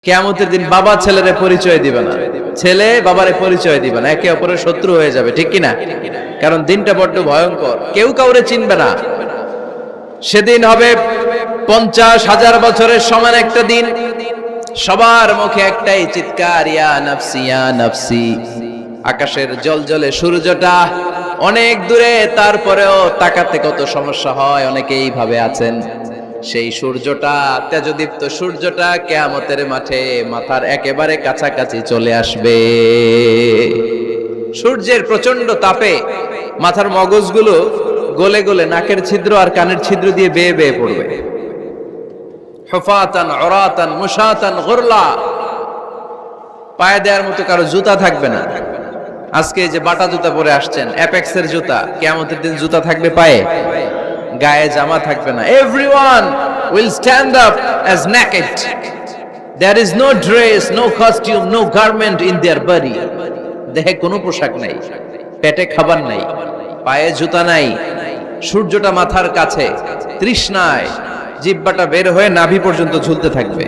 কিয়ামতের দিন বাবা ছেলেরে পরিচয় দিবে না, ছেলে বাবারে পরিচয় দিবে না, একে অপরের শত্রু হয়ে যাবে, ঠিক কিনা? কারণ দিনটা বড্ড ভয়ঙ্কর, কেউ কাউরে চিনবে না। সেদিন হবে 50,000 বছরের সমান একটা দিন। সবার মুখে একটাই চিৎকার, ইয়া নাফসি ইয়া নাফসি। আকাশের জলজলে সূর্যটা অনেক দূরে, তারপরেও তাকাতে কত সমস্যা হয়, অনেকে এইভাবে আছেন। সেই সূর্যটা, তেজদীপ্ত সূর্যটা কিয়ামতের মাঠে মাথার একেবারে কাছাকাছি চলে আসবে। সূর্যের প্রচন্ড তাপে মাথার মগজগুলো গলে গলে নাকের ছিদ্র আর কানের ছিদ্র দিয়ে বেয়ে বেয়ে পড়বে। হুফাতান উরাতান মুশাতান গুরলা, পায়ে দেওয়ার মতো কারো জুতা থাকবে না। আজকে যে বাটা জুতা পরে আসছেন, অ্যাপেক্সের জুতা, কিয়ামতের দিন জুতা থাকবে পায়ে, গায়ে জামা থাকবে না। Everyone will stand up as naked. There is no dress, no costume, no garment in their body. দেহে কোনো পোশাক নাই, পেটে খাবার নাই, পায়ে জুতা নাই, সূর্যটা মাথার কাছে, তৃষ্ণায় জিহ্বাটা বের হয়ে নাভি পর্যন্ত ঝুলতে থাকবে।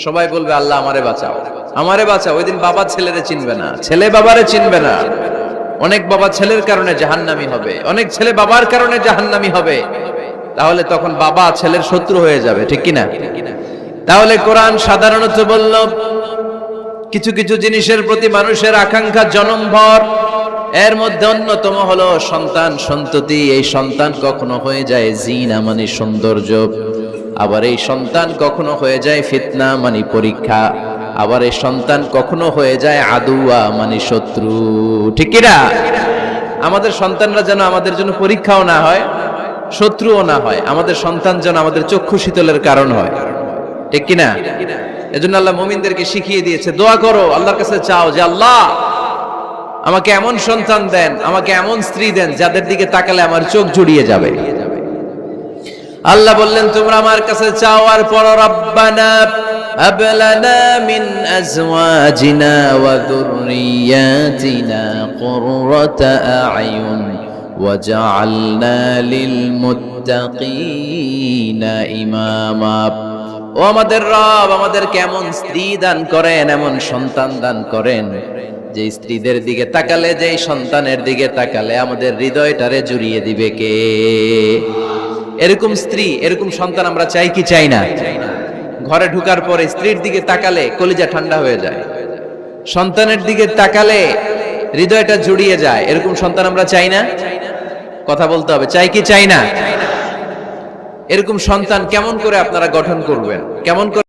সবাই বলবে, আল্লাহ আমারে বাঁচাও, আমারে বাঁচাও। ওই দিন বাবা ছেলেরে চিনবে না, ছেলে বাবারে চিনবে না। অনেক বাবা ছেলের কারণে জাহান্নামী হবে, অনেক ছেলে বাবার কারণে জাহান্নামী হবে। তাহলে তখন বাবা ছেলের শত্রু হয়ে যাবে, ঠিক কিনা? তাহলে কোরআন সাধারণত বলল, কিছু কিছু জিনিসের প্রতি মানুষের আকাঙ্ক্ষা জনমভর, এর মধ্যে অন্যতম হলো সন্তান সন্ততি। এই সন্তান কখনো হয়ে যায় জিনা মানে সৌন্দর্য, আবার এই সন্তান কখনো হয়ে যায় ফিতনা মানে পরীক্ষা, আবার এই সন্তান কখনো হয়ে যায় আদুয়া মানে শত্রু, ঠিক কিনা? আমাদের সন্তানরা যেন আমাদের জন্য পরীক্ষাও না হয়, শত্রুও না হয়। আমাদের সন্তান যেন আমাদের চক্ষু শীতলের কারণ হয়, ঠিক কিনা? এজন্য আল্লাহ মুমিনদেরকে শিখিয়ে দিয়েছে, দোয়া করো, আল্লাহর কাছে চাও যে আল্লাহ আমাকে এমন সন্তান দেন, আমাকে এমন স্ত্রী দেন যাদের দিকে তাকালে আমার চোখ জুড়িয়ে যাবে। আল্লাহ বললেন, তোমরা আমার কাছে চাও আর পড়ো, রব্বানা হাব লানা মিন আজওয়াজিনা ওয়া যুররিয়াতিনা কুররাতা আ'য়ুন ওয়াজআলনা লিল মুত্তাকিনা ইমামা। ও আমাদের রব, আমাদেরকে এমন স্ত্রী দান করেন, এমন সন্তান দান করেন যে স্ত্রীদের দিকে তাকালে, যে সন্তানের দিকে তাকালে আমাদের হৃদয়টারে জুড়িয়ে দিবে কে? এরকম স্ত্রী, এরকম সন্তান আমরা চাই কি চাই না? ঘরে ঢুকার পরে স্ত্রীর দিকে তাকালে কলিজা ঠান্ডা হয়ে যায়, সন্তানের দিকে তাকালে হৃদয়টা জুড়িয়ে যায়। এরকম সন্তান আমরা চাই না? কথা বলতে হবে, চাই কি চাই না? এরকম সন্তান কেমন করে আপনারা গঠন করবেন, কেমন করে